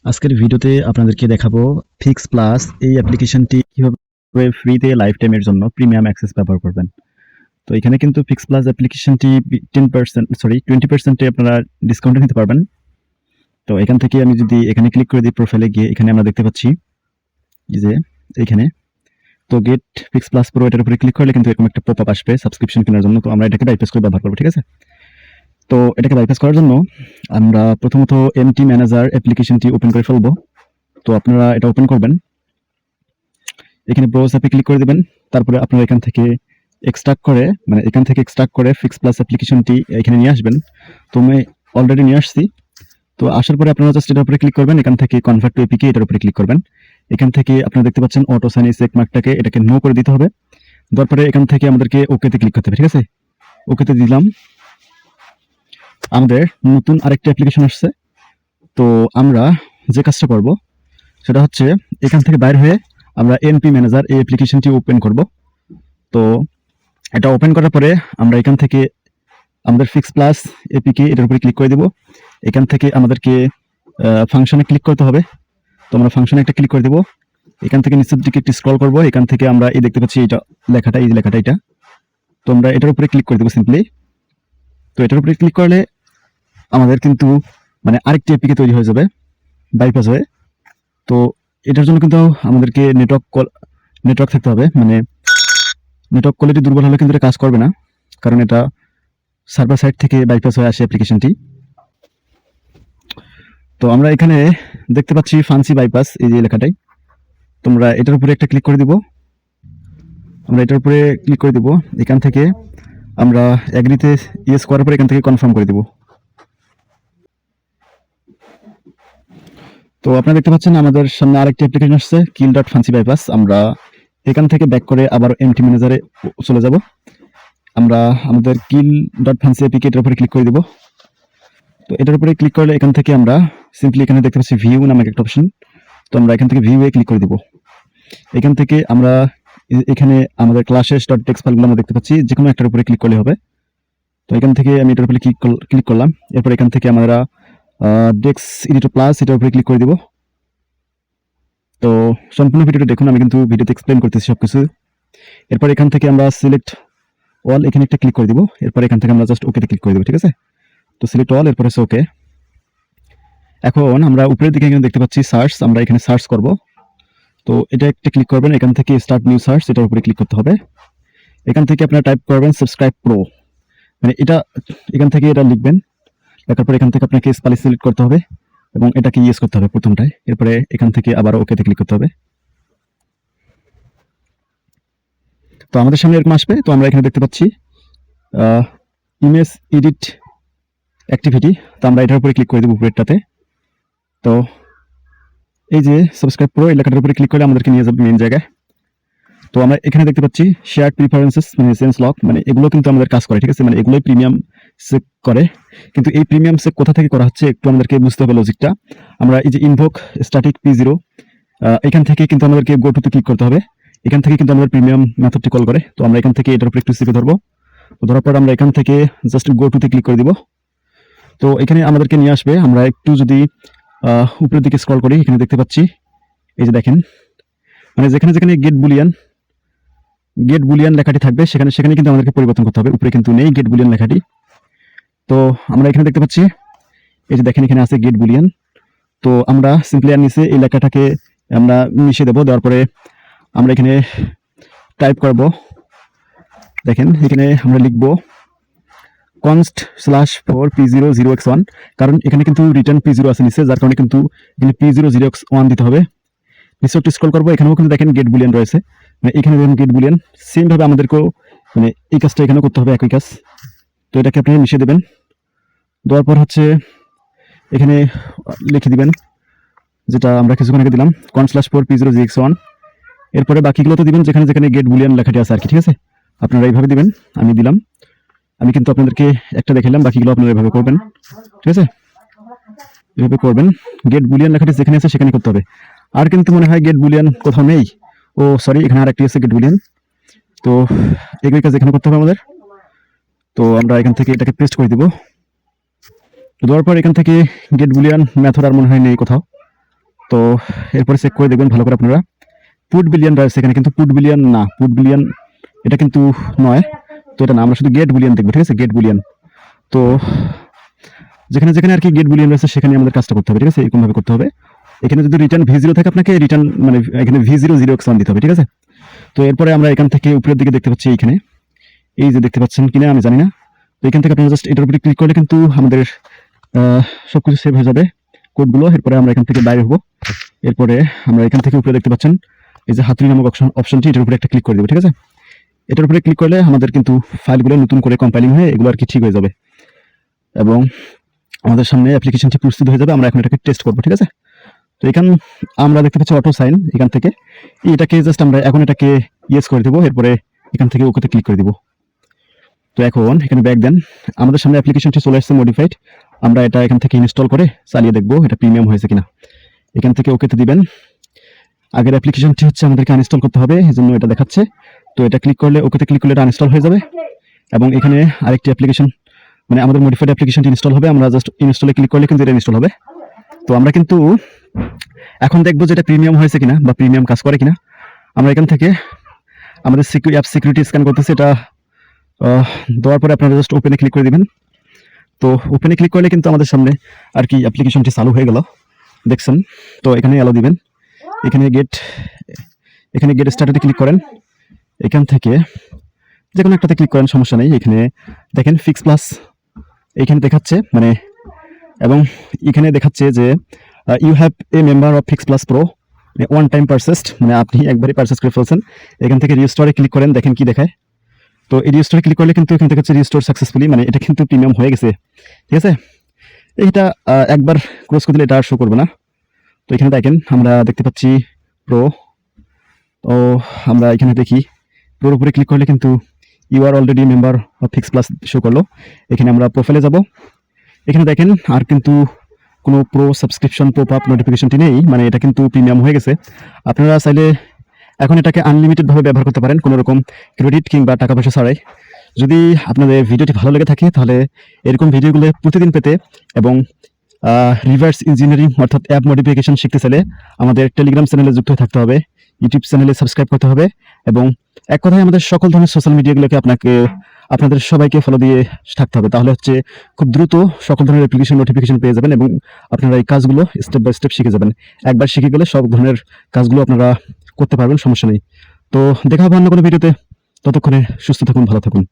আজকের ভিডিওতে আপনাদেরকে দেখাবো ফিক্স প্লাস এই অ্যাপ্লিকেশনটি কিভাবে ফ্রিতে লাইফ টাইমের জন্য প্রিমিয়াম অ্যাক্সেস ব্যবহার করবেন। তো এখানে কিন্তু ফিক্স প্লাস অ্যাপ্লিকেশনটি 20% আপনারা ডিসকাউন্টে নিতে পারবেন। তো এখান থেকে আমি যদি এখানে ক্লিক করে দিই, প্রোফাইলে গিয়ে এখানে আমরা দেখতে পাচ্ছি যে এইখানে তো গেট ফিক্স প্লাস প্রো, এটার উপরে ক্লিক করলে কিন্তু এরকম একটা পপআপ আসবে সাবস্ক্রিপশন কেনার জন্য। তো আমরা এটাকে বাইপাস করে ব্যবহার করবো, ঠিক আছে। তো এটাকে বাইপাস করার জন্য আমরা প্রথমত এমটি ম্যানেজার অ্যাপ্লিকেশনটি ওপেন করে ফেলবো। তো আপনারা এটা ওপেন করবেন, এখানে ব্রাউজ অ্যাপে ক্লিক করে দিবেন। তারপরে আপনারা এখান থেকে এক্সট্রাক্ট করে ফিক্স প্লাস অ্যাপ্লিকেশনটি এখানে নিয়ে আসবেন। তো আমি অলরেডি নিয়ে আসছি। তো আসার পরে আপনারা জাস্ট এটার উপরে ক্লিক করবেন, এখান থেকে কনভার্ট টু এপিকে এটার উপরে ক্লিক করবেন। এখান থেকে আপনারা দেখতে পাচ্ছেন অটো সাইন চেক মার্কটাকে এটাকে নো করে দিতে হবে। দেওয়ার পরে এখান থেকে আমাদেরকে ওকেতে ক্লিক করতে হবে, ঠিক আছে। ওকেতে দিলাম। আমাদের নতুন আরেকটা অ্যাপ্লিকেশন আসছে। তো আমরা যে কাজটা করব সেটা হচ্ছে এখান থেকে বাইরে হয়ে আমরা এনপি ম্যানেজার এই অ্যাপ্লিকেশনটি ওপেন করব। তো এটা ওপেন করার পরে আমরা এখান থেকে আমাদের ফিক্স প্লাস এপিকে এটার উপরে ক্লিক করে দেব। এখান থেকে আমাদেরকে ফাংশনে ক্লিক করতে হবে। তো আমরা ফাংশনে একটা ক্লিক করে দেব। এখান থেকে নিচের দিকে একটু স্ক্রল করব। এখান থেকে আমরা এই দেখতে পাচ্ছি এটা লেখাটা, এই লেখাটা এটা। তো আমরা এটার উপরে ক্লিক করে দেব সিম্পলি। তো এটার উপরে ক্লিক করলে আমাদের কিন্তু মানে আরেকটি এপিকে তৈরি হয়ে যাবে বাইপাস হয়ে। তো এটার জন্য কিন্তু আমাদেরকে নেটওয়ার্ক থাকতে হবে, মানে নেটওয়ার্ক কোয়ালিটি দুর্বল হলে কিন্তু এটা কাজ করবে না, কারণ এটা সার্ভার সাইড থেকে বাইপাস হয়ে আসে অ্যাপ্লিকেশনটি। তো আমরা এখানে দেখতে পাচ্ছি ফান্সি বাইপাস, এই যে লেখাটাই। তোমরা এটার উপরে একটা ক্লিক করে দিব। আমরা এটার উপরে ক্লিক করে দিব। এখান থেকে আমরা এগ্রিতে ইয়েস করার পরে এখান থেকে কনফার্ম করে দিব। তো আপনারা দেখতে পাচ্ছেন আমাদের সামনে আরেকটি অ্যাপ্লিকেশন আসছে, kill.fancy bypass। আমরা এখান থেকে ব্যাক করে আবার এমটি ম্যানেজারে চলে যাব। আমরা আমাদের kill.fancy এপিকে এটার উপরে ক্লিক করে দিব। তো এটার উপরে ক্লিক করলে এখান থেকে আমরা সিম্পলি এখানে দেখতে পাচ্ছি ভিউ নামক একটা অপশন। তো আমরা এখান থেকে ভিউ এ ক্লিক করে দিব। এখান থেকে আমরা এখানে আমাদের clashes.txt ফাইলগুলো আমরা দেখতে পাচ্ছি, যে কোনো একটার উপরে ক্লিক করলে হবে। তো এখান থেকে আমি এটার উপরে ক্লিক করলাম। এরপর এখান থেকে আমরা ডেক্স এডিটর প্লাস এটার উপরে ক্লিক করে দিব। তো সম্পূর্ণ ভিডিওটা দেখুন, আমি কিন্তু ভিডিওতে এক্সপ্লেন করতেছি সবকিছু। এরপর এখান থেকে আমরা সিলেক্ট অল এখানে একটা ক্লিক করে দিব। এরপর এখান থেকে আমরা জাস্ট ওকেতে ক্লিক করে দিব, ঠিক আছে। তো সিলেক্ট অল, এরপর হচ্ছে ওকে। এখন আমরা উপরের দিকে এখানে দেখতে পাচ্ছি সার্চ, আমরা এখানে সার্চ করব। তো এটা একটা ক্লিক করবেন, এখান থেকে স্টার্ট নিউ সার্চ এটার উপরে ক্লিক করতে হবে। এখান থেকে আপনারা টাইপ করবেন সাবস্ক্রাইব প্রো, মানে এটা এখান থেকে এটা লিখবেন। লেখার পর এখান থেকে আপনাকে স্পেলিং সিলেক্ট করতে হবে এবং এটাকে ইউজ করতে হবে প্রথমটায়। এরপরে এখান থেকে আবার ওকেতে ক্লিক করতে হবে। তো আমাদের সামনে এরকম আসবে। তো আমরা এখানে দেখতে পাচ্ছি ইমেজ এডিট অ্যাক্টিভিটি। তো আমরা এটার উপরে ক্লিক করে দেবো উপরেরটাতে। তো এই যে সাবস্ক্রাইব প্রো এই লেখাটার উপরে ক্লিক করলে আমাদেরকে নিয়ে যাবে মেইন জায়গায়। তো আমরা এখানে দেখতে পাচ্ছি শেয়ার প্রিফারেন্সেস, মানে সেন্স লক, মানে এগুলো কিন্তু আমাদের কাজ করে, ঠিক আছে। মানে এগুলোই প্রিমিয়াম চেক করে। কিন্তু এই প্রিমিয়াম চেক কোথা থেকে করা হচ্ছে একটু আমাদেরকে বুঝতে হবে লজিকটা। আমরা এই যে ইনভোক স্ট্যাটিক P0 এখান থেকে কিন্তু আমাদেরকে গো টুতে ক্লিক করতে হবে। এখান থেকে কিন্তু আমাদের প্রিমিয়াম মেথডটি কল করে। তো আমরা এখান থেকে এটার উপরে একটু চেপে ধরবো। তো ধরার পর আমরা এখান থেকে জাস্ট গো টুতে ক্লিক করে দিব। তো এখানে আমাদেরকে নিয়ে আসবে। আমরা একটু যদি উপরের দিকে স্ক্রল করি, এখানে দেখতে পাচ্ছি এই যে দেখেন, মানে যেখানে যেখানে গেট বুলিয়ান লেখাটি থাকবে সেখানে সেখানে কিন্তু আমাদেরকে পরিবর্তন করতে হবে। উপরে কিন্তু নেই গেট বুলিয়ান লেখাটি। তো আমরা এখানে দেখতে পাচ্ছি এই যে দেখেন এখানে আছে গেট বুলিয়ান। তো আমরা সিম্পলি আর নিচে এই লেখাটাকে আমরা মিশিয়ে দেবো। দেওয়ার পরে আমরা এখানে টাইপ করব। দেখেন এখানে আমরা লিখব const/4p00x1, কারণ এখানে কিন্তু রিটার্ন p0 আছে নিচে, যার কারণে কিন্তু এখানে p00x1 দিতে হবে। নিচে একটু স্ক্রল করবো, এখানেও কিন্তু দেখেন গেট বুলিয়ান রয়েছে, মানে এখানে দেখেন গেট বুলিয়ান। সেম ভাবে আমাদেরকেও মানে এই কাজটা এখানেও করতে হবে, একই কাজ। তো এটাকে আপনি মিশিয়ে দেবেন। দেওয়ার পর হচ্ছে এখানে লিখে দিবেন যেটা আমরা কিছুক্ষণ আগে দিলাম, const/4p0gx1। এরপরে বাকিগুলো তো দিবেন যেখানে যেখানে গেট বুলিয়ান লেখাটি আছে আর কি, ঠিক আছে। আপনারা এইভাবে দিবেন, আমি দিলাম। আমি কিন্তু আপনাদেরকে একটা দেখালাম, বাকিগুলো আপনারা এইভাবে করবেন, ঠিক আছে। এভাবে করবেন। গেট বুলিয়ান লেখাটি যেখানে আছে সেখানে করতে হবে। আর কিন্তু মনে হয় গেট বুলিয়ান কোথাও নেই। ও সরি, এখানে আর একটি আছে গেট বুলিয়ান। তো একই কাজ এখানে করতে হবে আমাদের। তো আমরা এখান থেকে এটাকে পেস্ট করে দিব। তো দেওয়ার পর এখান থেকে গেট বুলিয়ান মেথড আর মনে হয় নেই কোথাও। তো এরপরে চেক করে দেখবেন ভালো করে আপনারা, পুট বিলিয়ন রয়েছে এখানে, কিন্তু পুট বিলিয়ন না, পুট বিলিয়ন এটা কিন্তু নয়। তো এটা না, আমরা শুধু গেট বুলিয়ন দেখবো, ঠিক আছে, গেট বুলিয়ন। তো যেখানে যেখানে আর কি গেট বুলিয়ন রয়েছে সেখানে আমাদের কাজটা করতে হবে, ঠিক আছে, এরকম ভাবে করতে হবে। এখানে যদি রিটার্ন ভি0 থাকে, আপনাকে রিটার্ন মানে এখানে V0 0x1 দিতে হবে, ঠিক আছে। তো এরপরে আমরা এখান থেকে উপরের দিকে দেখতে পাচ্ছি, এইখানে এই যে দেখতে পাচ্ছেন কিনা আমি জানি না। তো এখান থেকে আপনারা জাস্ট এটার উপরে ক্লিক করলে কিন্তু আমাদের সবকিছু সেভ হয়ে যাবে, কোডগুলো। এরপরে আমরা এখান থেকে বাইরে হবো। এরপরে আমরা এখান থেকে উপরে দেখতে পাচ্ছেন এই যে হাতুড়ি নামক অপশনটি, এটার উপরে একটা ক্লিক করে দেবো, ঠিক আছে। এটার উপরে ক্লিক করলে আমাদের কিন্তু ফাইলগুলো নতুন করে কম্পাইলিং হয়ে এগুলো আর কি ঠিক হয়ে যাবে, এবং আমাদের সামনে অ্যাপ্লিকেশনটি প্রস্তুত হয়ে যাবে। আমরা এখন এটাকে টেস্ট করবো, ঠিক আছে। তো এখান আমরা দেখতে পাচ্ছি অটো সাইন, এখান থেকে এটাকে জাস্ট আমরা এখন এটাকে ইয়েস করে দেবো। এরপরে এখান থেকে ওকেতে ক্লিক করে দিব। তো এখন এখানে ব্যাক দেন, আমাদের সামনে অ্যাপ্লিকেশনটি চলে আসছে মডিফাইড। আমরা এটা এখান থেকে ইনস্টল করে চালিয়ে দেখবো এটা প্রিমিয়াম হয়েছে কিনা। এখান থেকে ওকেতে দিবেন। আগের অ্যাপ্লিকেশনটি হচ্ছে আমাদেরকে আনইনস্টল করতে হবে, এই জন্য এটা দেখাচ্ছে। তো এটা ক্লিক করলে, ওকেতে ক্লিক করলে এটা আনইনস্টল হয়ে যাবে, এবং এখানে আরেকটি অ্যাপ্লিকেশন মানে আমাদের মডিফাইড অ্যাপ্লিকেশনটি ইনস্টল হবে। আমরা জাস্ট ইনস্টলে ক্লিক করলে কিন্তু এটা ইনস্টল হবে। তো আমরা কিন্তু এখন দেখবো যে এটা প্রিমিয়াম হয়েছে কিনা বা প্রিমিয়াম কাজ করে কিনা। আমরা এখান থেকে আমাদের অ্যাপ সিকিউরিটি স্ক্যান করতেছি, এটা দেওয়ার পরে আপনারা জাস্ট ওপেনে ক্লিক করে দিবেন। তো ওপেনে ক্লিক করলে কিন্তু আমাদের সামনে আর কি অ্যাপ্লিকেশনটি চালু হয়ে গেল, দেখছেন। তো এখানে অ্যালাউ দিবেন, এখানে গেট স্টার্টে ক্লিক করেন। এখান থেকে যে কোনো একটাতে ক্লিক করেন, সমস্যা নেই। এখানে দেখেন ফিক্স প্লাস এইখানে দেখাচ্ছে, মানে এবং এখানে দেখাচ্ছে যে you have a member of fix plus pro, one time purchased, মানে আপনি একবারই পারচেস করে ফেলছেন। এখান থেকে রিস্টোরে ক্লিক করেন, দেখেন কি দেখায়। তো এই রিস্টোরে ক্লিক করলে কিন্তু এখান থেকে হচ্ছে রিস্টোর সাকসেসফুলি, মানে এটা কিন্তু প্রিমিয়াম হয়ে গেছে, ঠিক আছে। এইটা একবার ক্লোজ করে দিলে এটা আর শো করবে না। তো এখানে দেখেন আমরা দেখতে পাচ্ছি প্রো। তো আমরা এখানে দেখি প্রোর উপরে ক্লিক করলে কিন্তু you are already member of fix plus show করলো। এখানে আমরা প্রোফাইলে যাব, এখানে দেখেন আর কিন্তু কোনো প্রো সাবস্ক্রিপশন পপ আপ নোটিফিকেশনটি নেই, মানে এটা কিন্তু প্রিমিয়াম হয়ে গেছে। আপনারা চাইলে এখন এটাকে আনলিমিটেডভাবে ব্যবহার করতে পারেন, কোনো রকম ক্রেডিট কিংবা টাকা পয়সা ছাড়াই। যদি আপনাদের ভিডিওটি ভালো লেগে থাকে তাহলে এরকম ভিডিওগুলো প্রতিদিন পেতে এবং রিভার্স ইঞ্জিনিয়ারিং অর্থাৎ অ্যাপ মডিফিকেশন শিখতে চাইলে আমাদের টেলিগ্রাম চ্যানেলে যুক্ত হয়ে থাকতে হবে, ইউটিউব চ্যানেলে সাবস্ক্রাইব করতে হবে, এবং এক কথায় আমাদের সকল ধরনের সোশ্যাল মিডিয়াগুলোকে আপনাদের সবাইকে ফলো দিয়ে থাকতে হবে। তাহলে হচ্ছে খুব দ্রুত সকল ধরনের অ্যাপ্লিকেশন নোটিফিকেশন পেয়ে যাবেন, এবং আপনারা এই কাজগুলো স্টেপ বাই স্টেপ শিখে যাবেন। একবার শিখে গেলে সব ধরনের কাজগুলো আপনারা করতে পারবেন, সমস্যা নেই। তো দেখা হবে অন্য কোনো ভিডিওতে, ততক্ষণে সুস্থ থাকুন, ভালো থাকুন।